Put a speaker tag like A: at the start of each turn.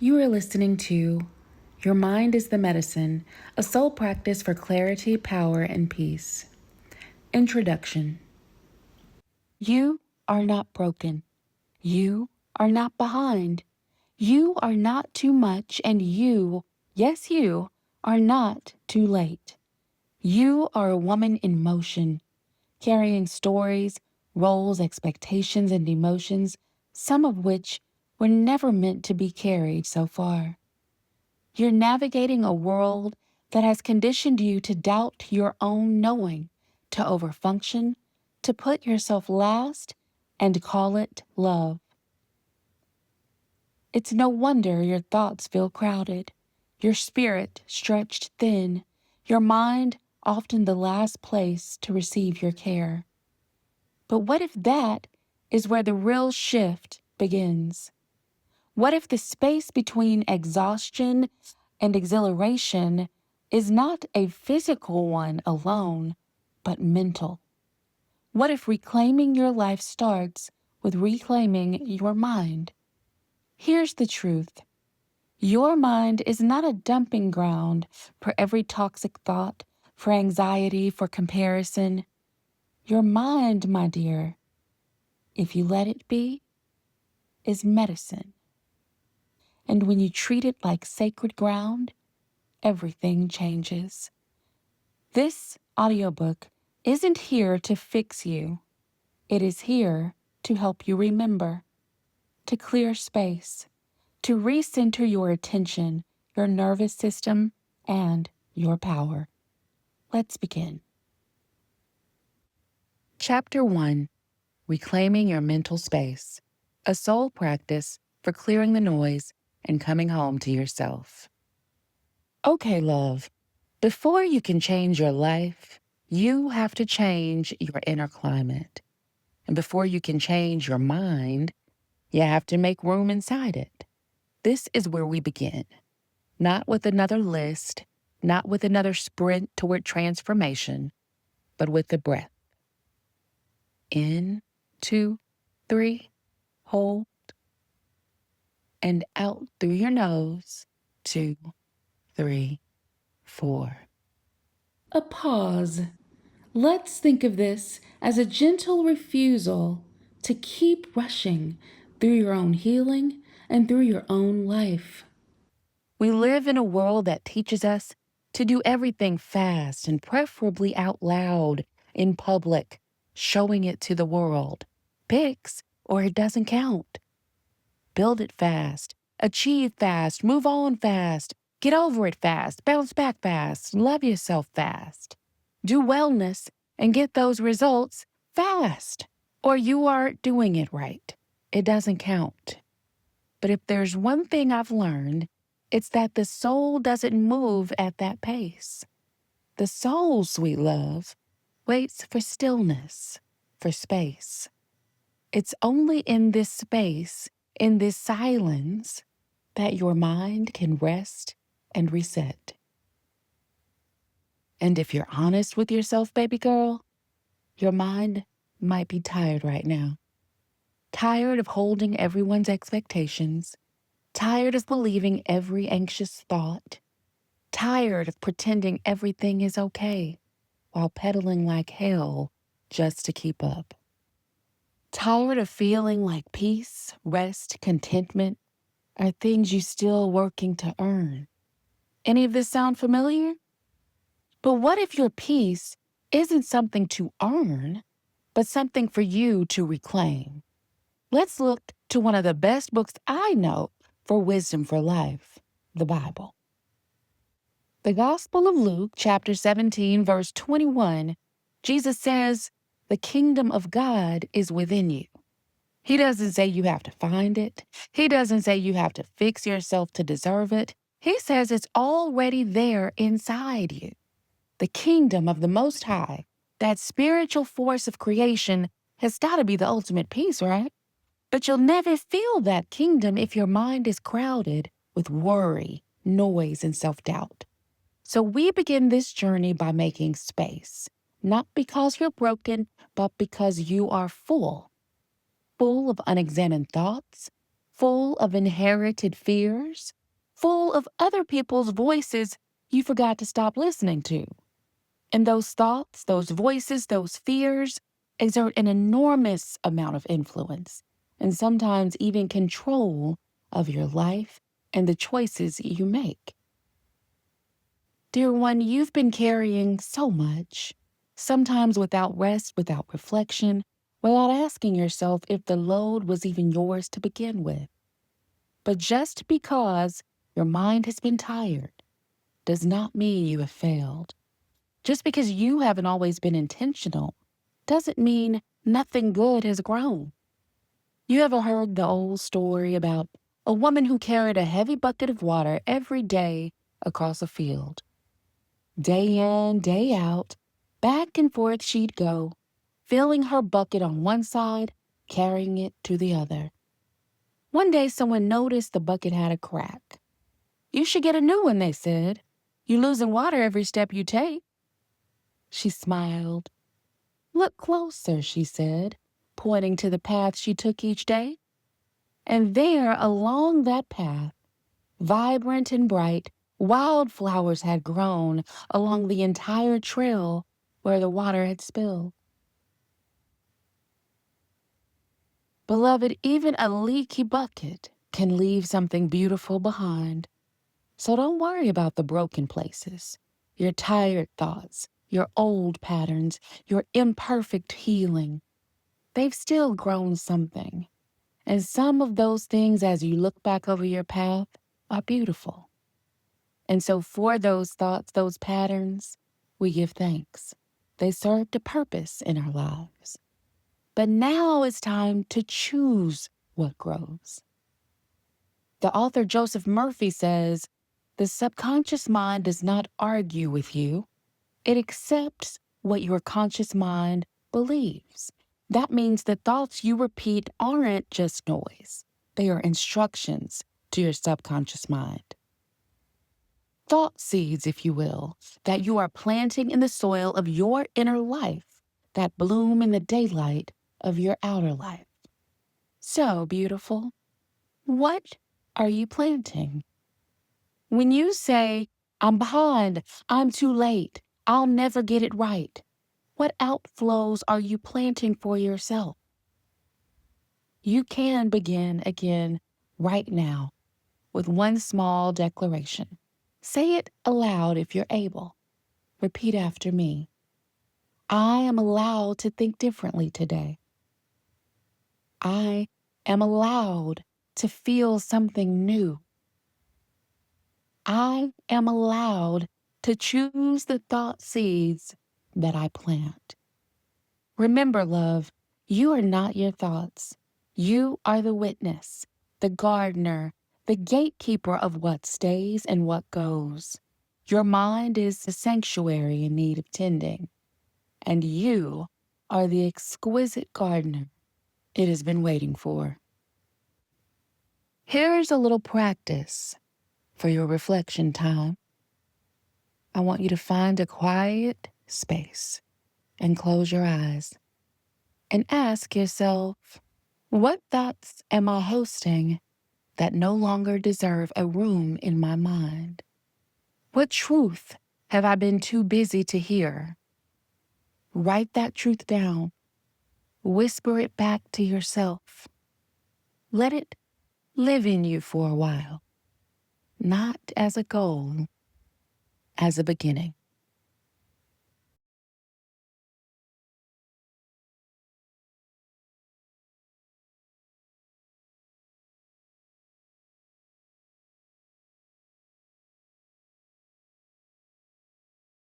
A: You are listening to Your Mind is the Medicine, a soul practice for clarity, power, and peace. Introduction. You are not broken. You are not behind. You are not too much, and you, yes, you, are not too late. You are a woman in motion, carrying stories, roles, expectations, and emotions, some of which were never meant to be carried so far. You're navigating a world that has conditioned you to doubt your own knowing, to overfunction, to put yourself last, and call it love. It's no wonder your thoughts feel crowded, your spirit stretched thin, your mind often the last place to receive your care. But what if that is where the real shift begins? What if the space between exhaustion and exhilaration is not a physical one alone, but mental? What if reclaiming your life starts with reclaiming your mind? Here's the truth. Your mind is not a dumping ground for every toxic thought, for anxiety, for comparison. Your mind, my dear, if you let it be, is medicine. And when you treat it like sacred ground, everything changes. This audiobook isn't here to fix you. It is here to help you remember, to clear space, to recenter your attention, your nervous system, and your power. Let's begin. Chapter 1, Reclaiming Your Mental Space, a soul practice for clearing the noise and coming home to yourself. Okay, love, before you can change your life, you have to change your inner climate. And before you can change your mind, you have to make room inside it. This is where we begin. Not with another list, not with another sprint toward transformation, but with the breath. In, 2, 3, hold, and out through your nose, 2, 3, 4. A pause. Let's think of this as a gentle refusal to keep rushing through your own healing and through your own life. We live in a world that teaches us to do everything fast and preferably out loud, in public, showing it to the world. Pics or it doesn't count. Build it fast, achieve fast, move on fast, get over it fast, bounce back fast, love yourself fast. Do wellness and get those results fast, or you aren't doing it right. It doesn't count. But if there's one thing I've learned, it's that the soul doesn't move at that pace. The soul, sweet love, waits for stillness, for space. It's only in this space, in this silence, that your mind can rest and reset. And if you're honest with yourself, baby girl, your mind might be tired right now. Tired of holding everyone's expectations. Tired of believing every anxious thought. Tired of pretending everything is okay while pedaling like hell just to keep up. Tired of feeling like peace, rest, contentment are things you're still working to earn. Any of this sound familiar? But what if your peace isn't something to earn, but something for you to reclaim? Let's look to one of the best books I know for wisdom for life, the Bible. The Gospel of Luke, chapter 17, verse 21, Jesus says, "The kingdom of God is within you." He doesn't say you have to find it. He doesn't say you have to fix yourself to deserve it. He says it's already there inside you. The kingdom of the Most High, that spiritual force of creation, has got to be the ultimate peace, right? But you'll never feel that kingdom if your mind is crowded with worry, noise, and self-doubt. So we begin this journey by making space, not because you're broken, but because you are full of unexamined thoughts, full of inherited fears, full of other people's voices you forgot to stop listening to. And those thoughts, those voices, those fears exert an enormous amount of influence and sometimes even control of your life and the choices you make. Dear one, you've been carrying so much, sometimes without rest, without reflection, without asking yourself if the load was even yours to begin with. But just because your mind has been tired does not mean you have failed. Just because you haven't always been intentional doesn't mean nothing good has grown. You ever heard the old story about a woman who carried a heavy bucket of water every day across a field? Day in, day out, back and forth she'd go, filling her bucket on one side, carrying it to the other. One day someone noticed the bucket had a crack. "You should get a new one," they said. "You're losing water every step you take." She smiled. "Look closer," she said, pointing to the path she took each day. And there, along that path, vibrant and bright, wildflowers had grown along the entire trail where the water had spilled. Beloved, even a leaky bucket can leave something beautiful behind. So don't worry about the broken places, your tired thoughts, your old patterns, your imperfect healing. They've still grown something. And some of those things, as you look back over your path, are beautiful. And so for those thoughts, those patterns, we give thanks. They served a purpose in our lives. But now it's time to choose what grows. The author Joseph Murphy says, "The subconscious mind does not argue with you. It accepts what your conscious mind believes." That means the thoughts you repeat aren't just noise. They are instructions to your subconscious mind. Thought seeds, if you will, that you are planting in the soil of your inner life that bloom in the daylight of your outer life. So, beautiful, what are you planting? When you say, "I'm behind, I'm too late, I'll never get it right," what outflows are you planting for yourself? You can begin again right now with one small declaration. Say it aloud if you're able. Repeat after me. I am allowed to think differently today. I am allowed to feel something new. I am allowed to choose the thought seeds that I plant. Remember, love, you are not your thoughts. You are the witness, the gardener, the gatekeeper of what stays and what goes. Your mind is a sanctuary in need of tending, and you are the exquisite gardener it has been waiting for. Here is a little practice for your reflection time. I want you to find a quiet space and close your eyes and ask yourself, what thoughts am I hosting that no longer deserve a room in my mind? What truth have I been too busy to hear? Write that truth down. Whisper it back to yourself. Let it live in you for a while, not as a goal, as a beginning.